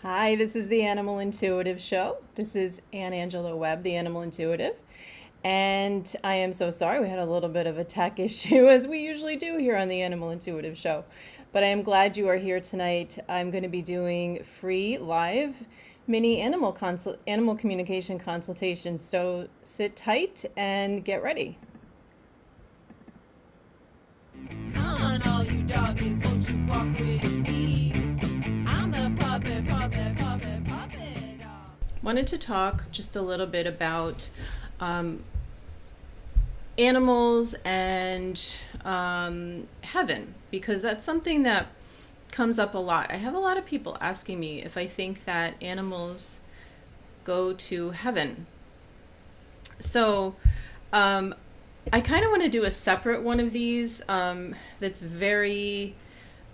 Hi, this is the Animal Intuitive Show. This is Angelo Webb, the Animal Intuitive. And I am so sorry we had a little bit of a tech issue, as we usually do here on the Animal Intuitive Show. But I am glad you are here tonight. I'm going to be doing free live mini animal communication consultations. So sit tight and get ready. Come on, all you doggies, won't you walk with me? I'm the puppet dog. Wanted to talk just a little bit about animals and heaven, because that's something that comes up a lot. I have a lot of people asking me if I think that animals go to heaven. So I kind of want to do a separate one of these that's very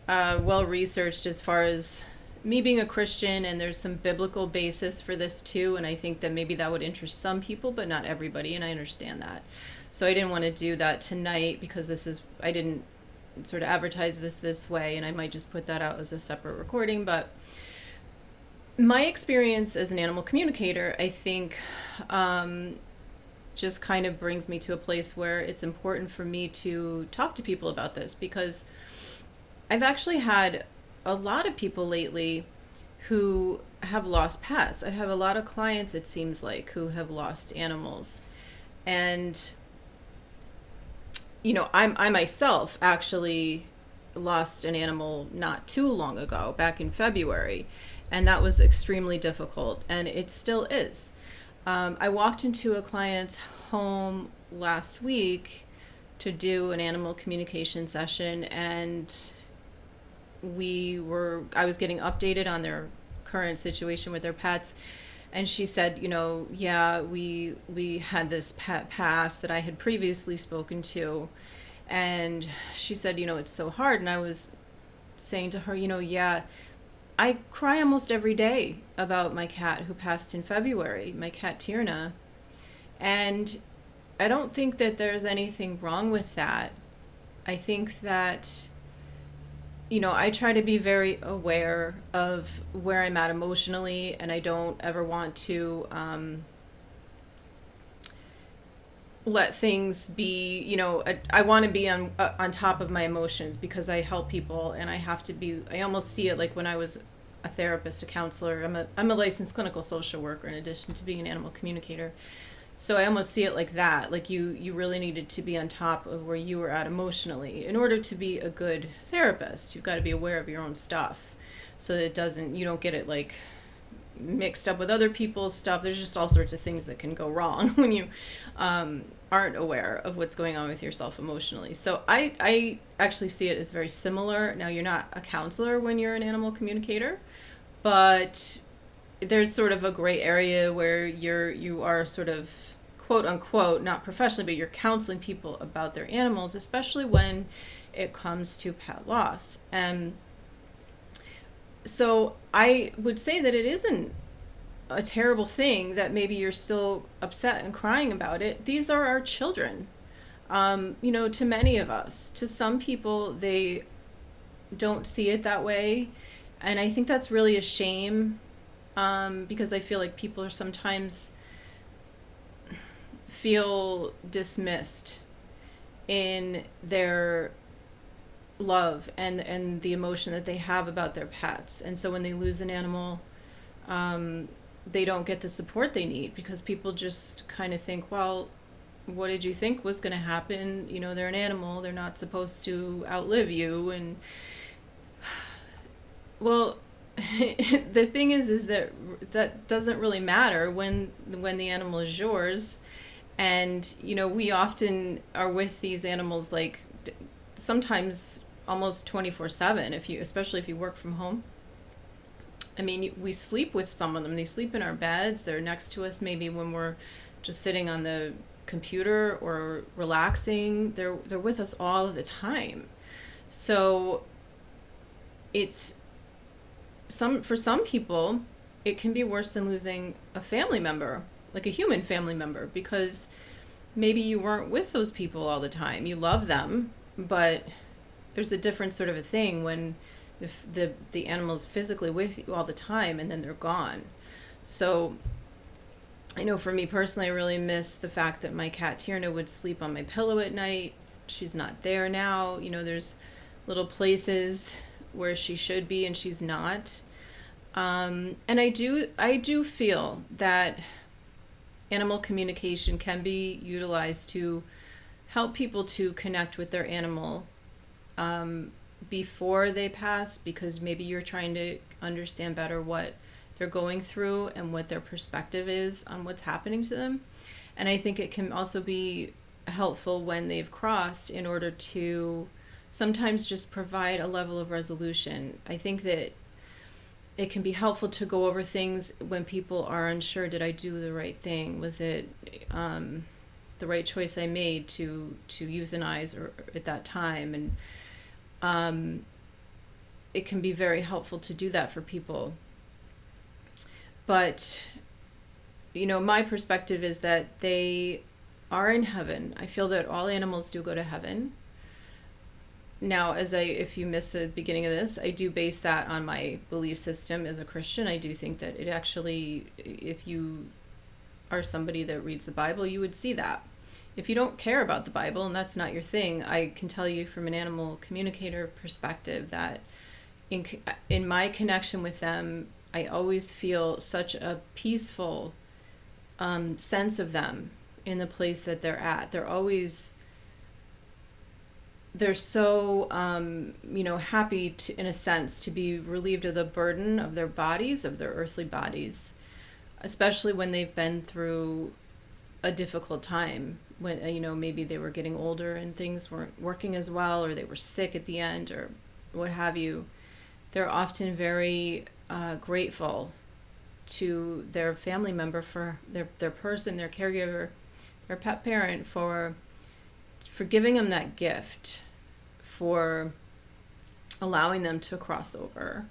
well researched as far as me being a Christian, and there's some biblical basis for this too, and I think that maybe that would interest some people but not everybody, and I understand that. So I didn't want to do that tonight because I didn't sort of advertise this way, and I might just put that out as a separate recording. But my experience as an animal communicator, I think just kind of brings me to a place where it's important for me to talk to people about this, because I've actually had a lot of people lately who have lost pets. I have a lot of clients, it seems like, who have lost animals. And, you know, I myself actually lost an animal not too long ago, back in February. And that was extremely difficult, and it still is. I walked into a client's home last week to do an animal communication session, and I was getting updated on their current situation with their pets, and she said, yeah, we had this pet pass that I had previously spoken to, and she said, it's so hard. And I was saying to her, yeah, I cry almost every day about my cat who passed in February, my cat Tierna, and I don't think that there's anything wrong with that. I think that I try to be very aware of where I'm at emotionally, and I don't ever want to let things be, I want to be on top of my emotions, because I help people, and I almost see it like when I was a therapist, a counselor. I'm a licensed clinical social worker in addition to being an animal communicator. So I almost see it like that. Like you really needed to be on top of where you were at emotionally. In order to be a good therapist, you've got to be aware of your own stuff, so that you don't get it like mixed up with other people's stuff. There's just all sorts of things that can go wrong when you aren't aware of what's going on with yourself emotionally. So I actually see it as very similar. Now, you're not a counselor when you're an animal communicator, but there's sort of a gray area where you are sort of, quote unquote, not professionally, but you're counseling people about their animals, especially when it comes to pet loss. And so I would say that it isn't a terrible thing that maybe you're still upset and crying about it. These are our children. To many of us, to some people, they don't see it that way. And I think that's really a shame, because I feel like people are sometimes feel dismissed in their love and the emotion that they have about their pets. And so when they lose an animal, they don't get the support they need, because people just kind of think, well, what did you think was going to happen? They're an animal. They're not supposed to outlive you. And well, the thing is that doesn't really matter when the animal is yours. And we often are with these animals, like sometimes almost 24/7, especially if you work from home. I mean, we sleep with some of them. They sleep in our beds. They're next to us maybe when we're just sitting on the computer or relaxing. They're with us all of the time. So for some people, it can be worse than losing a family member, like a human family member, because maybe you weren't with those people all the time. You love them, but there's a different sort of a thing when if the animal's physically with you all the time and then they're gone. So I know for me personally, I really miss the fact that my cat Tierna would sleep on my pillow at night. She's not there now. There's little places where she should be and she's not. And I do feel that animal communication can be utilized to help people to connect with their animal before they pass, because maybe you're trying to understand better what they're going through and what their perspective is on what's happening to them. And I think it can also be helpful when they've crossed, in order to sometimes just provide a level of resolution. I think that it can be helpful to go over things when people are unsure. Did I do the right thing? Was it the right choice I made to euthanize or at that time? And it can be very helpful to do that for people. But, my perspective is that they are in heaven. I feel that all animals do go to heaven. Now, if you missed the beginning of this, I do base that on my belief system as a Christian. I do think that it actually, if you are somebody that reads the Bible, you would see that. If you don't care about the Bible and that's not your thing, I can tell you from an animal communicator perspective that in my connection with them, I always feel such a peaceful sense of them in the place that they're at. They're so, happy to, in a sense, to be relieved of the burden of their bodies, of their earthly bodies, especially when they've been through a difficult time, when, maybe they were getting older and things weren't working as well, or they were sick at the end, or what have you. They're often very grateful to their family member, for their person, their caregiver, their pet parent, for giving them that gift, for allowing them to cross over.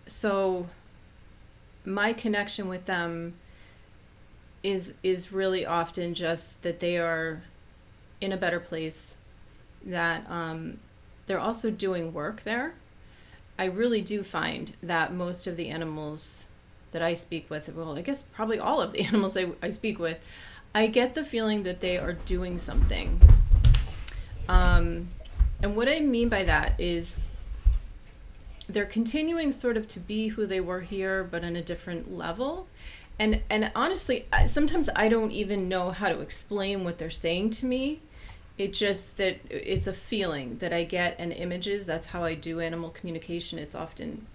So my connection with them is really often just that they are in a better place, that they're also doing work there. I really do find that most of the animals that I speak with, well, I guess probably all of the animals I speak with, I get the feeling that they are doing something. And what I mean by that is they're continuing sort of to be who they were here, but on a different level. And honestly, sometimes I don't even know how to explain what they're saying to me. It just that it's a feeling that I get, and images. That's how I do animal communication. It's often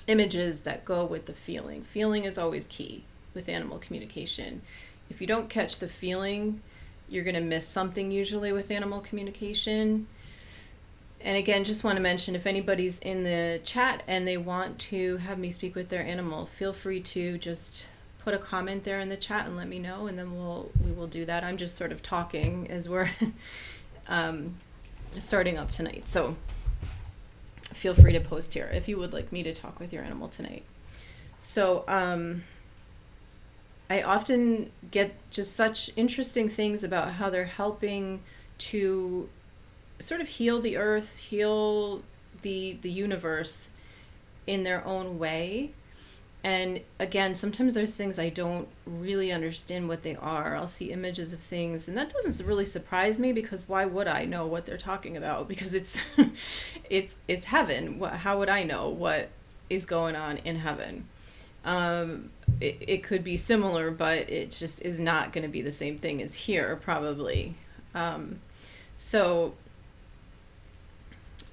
images that go with the feeling. Feeling is always key with animal communication. If you don't catch the feeling, you're going to miss something usually with animal communication. And again, just want to mention, if anybody's in the chat and they want to have me speak with their animal, feel free to just put a comment there in the chat and let me know, and then we will do that. I'm just sort of talking as we're starting up tonight. So feel free to post here if you would like me to talk with your animal tonight. So I often get just such interesting things about how they're helping to sort of heal the earth, heal the universe in their own way. And again, sometimes there's things I don't really understand what they are. I'll see images of things, and that doesn't really surprise me, because why would I know what they're talking about? Because it's it's heaven. How would I know what is going on in heaven? It could be similar, but it just is not going to be the same thing as here, probably. So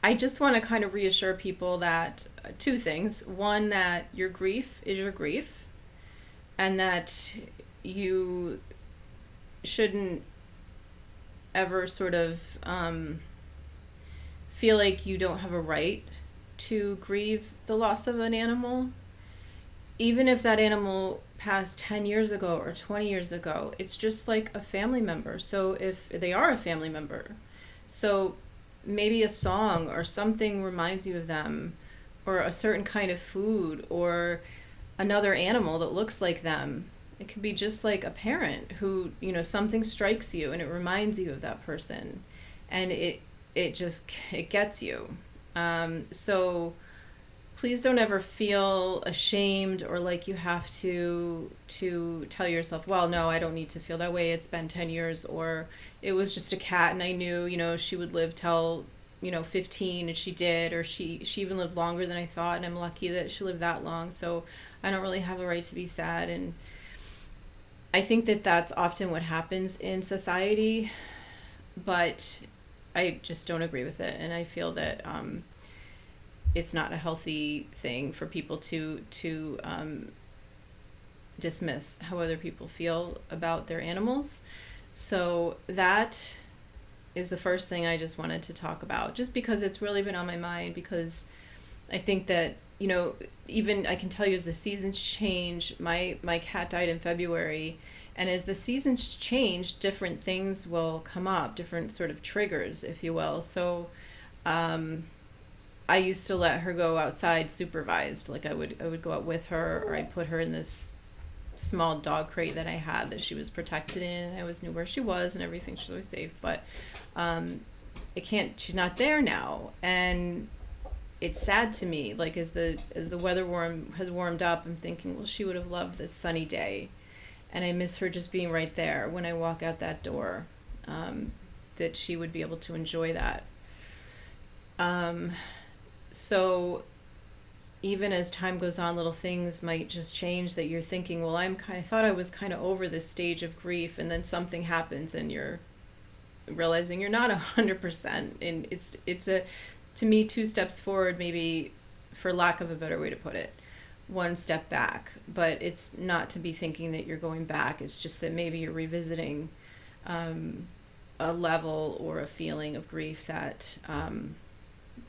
I just want to kind of reassure people that two things. One, that your grief is your grief, and that you shouldn't ever sort of feel like you don't have a right to grieve the loss of an animal. Even if that animal passed 10 years ago or 20 years ago, it's just like a family member. So if they are a family member, so maybe a song or something reminds you of them, or a certain kind of food, or another animal that looks like them. It could be just like a parent who, something strikes you and it reminds you of that person. And it gets you. So please don't ever feel ashamed or like you have to tell yourself, well, no, I don't need to feel that way. It's been 10 years, or it was just a cat and I knew, she would live till, 15, and she did, or she even lived longer than I thought, and I'm lucky that she lived that long. So I don't really have a right to be sad. And I think that that's often what happens in society, but I just don't agree with it. And I feel that, it's not a healthy thing for people to dismiss how other people feel about their animals. So that is the first thing I just wanted to talk about, just because it's really been on my mind, because I think that, even I can tell you as the seasons change, my cat died in February, and as the seasons change, different things will come up, different sort of triggers, if you will. So I used to let her go outside supervised. Like I would go out with her, or I'd put her in this small dog crate that I had that she was protected in, and I always knew where she was and everything. She was always safe. But she's not there now, and it's sad to me. Like as the weather has warmed up, I'm thinking, well, she would have loved this sunny day, and I miss her just being right there when I walk out that door. That she would be able to enjoy that. So even as time goes on, little things might just change that you're thinking, well, I thought I was kind of over this stage of grief, and then something happens and you're realizing you're not 100%. And it's to me, 2 steps forward, maybe, for lack of a better way to put it, 1 step back. But it's not to be thinking that you're going back. It's just that maybe you're revisiting a level or a feeling of grief that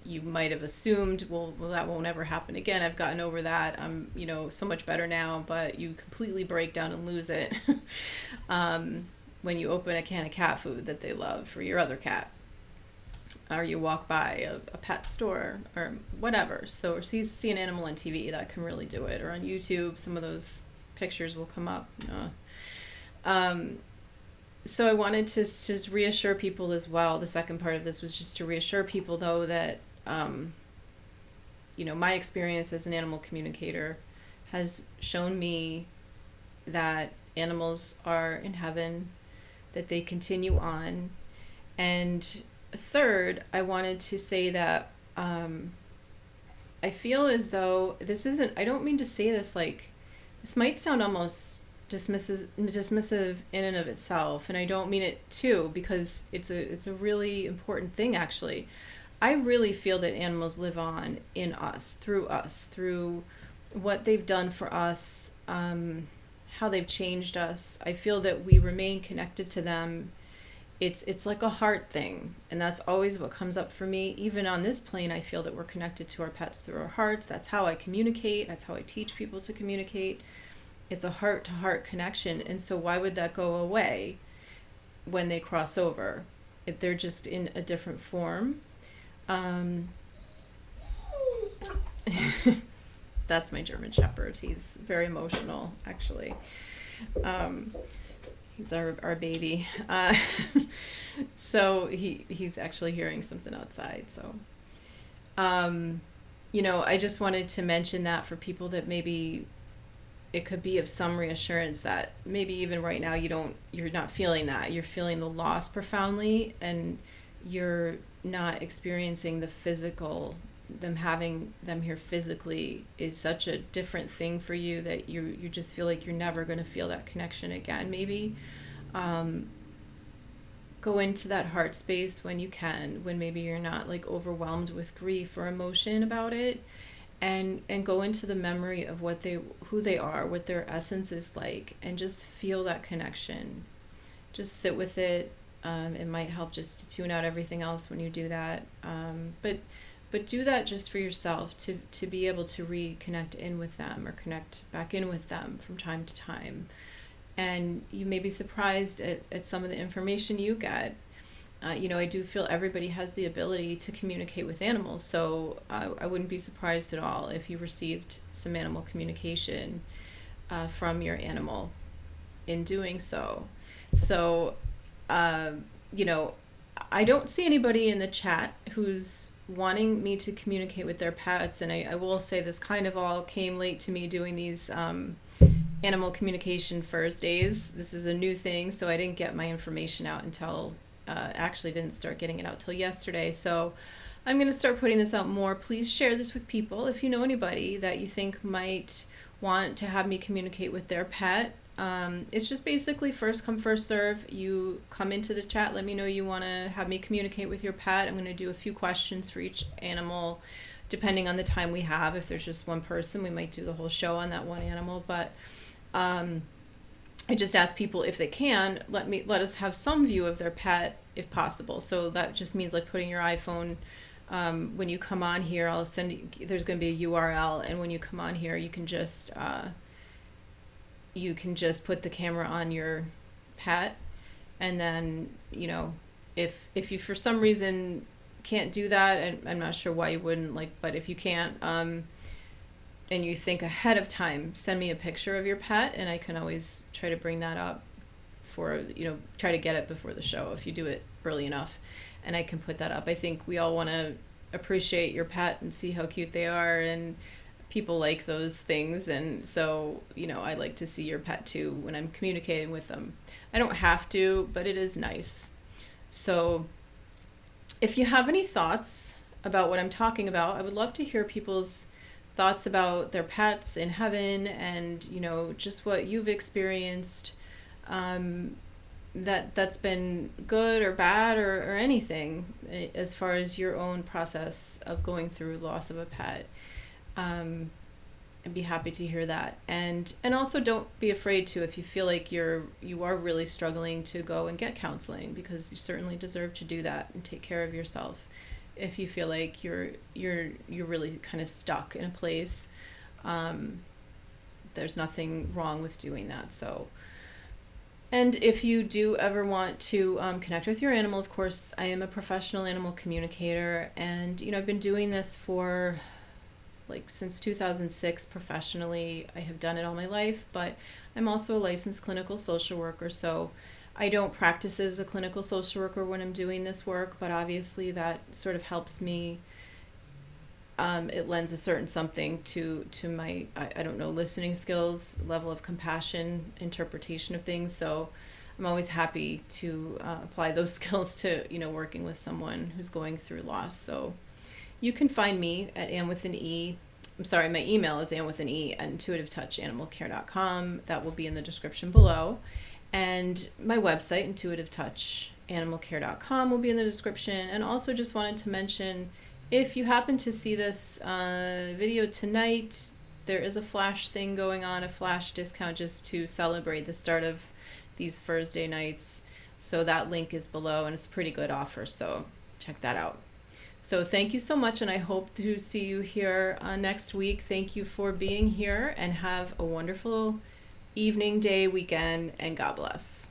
you might have assumed, well, that won't ever happen again. I've gotten over that. I'm, so much better now. But you completely break down and lose it when you open a can of cat food that they love for your other cat, or you walk by a pet store or whatever. So, or see an animal on TV, that can really do it. Or on YouTube, some of those pictures will come up. So I wanted to just reassure people as well. The second part of this was just to reassure people, though, that, my experience as an animal communicator has shown me that animals are in heaven, that they continue on. And third, I wanted to say that I feel as though I don't mean to say this like, this might sound almost dismissive in and of itself, and I don't mean it to, because it's a really important thing. Actually, I really feel that animals live on in us, through what they've done for us, how they've changed us. I feel that we remain connected to them. It's like a heart thing, and that's always what comes up for me. Even on this plane, I feel that we're connected to our pets through our hearts. That's how I communicate. That's how I teach people to communicate. It's a heart-to-heart connection, and so why would that go away when they cross over? If they're just in a different form. That's my German Shepherd. He's very emotional, actually. He's our baby. So he's actually hearing something outside. So, I just wanted to mention that for people that maybe it could be of some reassurance that maybe even right now you're not feeling that. You're feeling the loss profoundly, and you're not experiencing the physical. Them having them here physically is such a different thing for you that you just feel like you're never going to feel that connection again. Maybe go into that heart space when you can, when maybe you're not like overwhelmed with grief or emotion about it. And go into the memory of who they are, what their essence is like, and just feel that connection. Just sit with it. It might help just to tune out everything else when you do that. But do that just for yourself, to be able to reconnect in with them, or connect back in with them from time to time. And you may be surprised at some of the information you get. I do feel everybody has the ability to communicate with animals, so I wouldn't be surprised at all if you received some animal communication from your animal in doing so. So, I don't see anybody in the chat who's wanting me to communicate with their pets, and I will say this kind of all came late to me doing these animal communication Furrsdays. This is a new thing, so I didn't get my information out until, actually didn't start getting it out till yesterday. So I'm going to start putting this out more. Please share this with people. If you know anybody that you think might want to have me communicate with their pet, it's just basically first come, first serve. You come into the chat, let me know you want to have me communicate with your pet. I'm going to do a few questions for each animal, depending on the time we have. If there's just one person, we might do the whole show on that one animal. But I just ask people if they can, let us have some view of their pet if possible. So that just means like putting your iPhone, when you come on here, I'll send you, there's going to be a URL, and when you come on here, you can just put the camera on your pet, and then, you know, if you for some reason can't do that, and I'm not sure why you wouldn't, like, but if you can't, and you think ahead of time, send me a picture of your pet, and I can always try to bring that up for, you know, try to get it before the show if you do it early enough, and I can put that up. I think we all want to appreciate your pet and see how cute they are, and people like those things, and so, you know, I like to see your pet too when I'm communicating with them. I don't have to, but it is nice. So if you have any thoughts about what I'm talking about, I would love to hear people's thoughts about their pets in heaven, and, you know, just what you've experienced, that's been good or bad, or anything as far as your own process of going through loss of a pet. I'd be happy to hear that. And also don't be afraid to, if you feel like you are really struggling, to go and get counseling, because you certainly deserve to do that and take care of yourself. If you feel like you're really kind of stuck in a place, there's nothing wrong with doing that. So, and if you do ever want to connect with your animal, of course, I am a professional animal communicator, and, you know, I've been doing this for like since 2006 professionally. I have done it all my life, but I'm also a licensed clinical social worker, so I don't practice as a clinical social worker when I'm doing this work, but obviously that sort of helps me. It lends a certain something to my, I don't know, listening skills, level of compassion, interpretation of things. So I'm always happy to apply those skills to, you know, working with someone who's going through loss. So you can find me at Am with an E. I'm sorry, my email is amwithan@intuitivetouchanimalcare.com. That will be in the description below. And my website, intuitivetouchanimalcare.com, will be in the description. And also just wanted to mention, if you happen to see this video tonight, there is a flash thing going on, a flash discount just to celebrate the start of these Thursday nights. So that link is below, and it's a pretty good offer, so check that out. So thank you so much, and I hope to see you here next week. Thank you for being here, and have a wonderful evening, day, weekend, and God bless.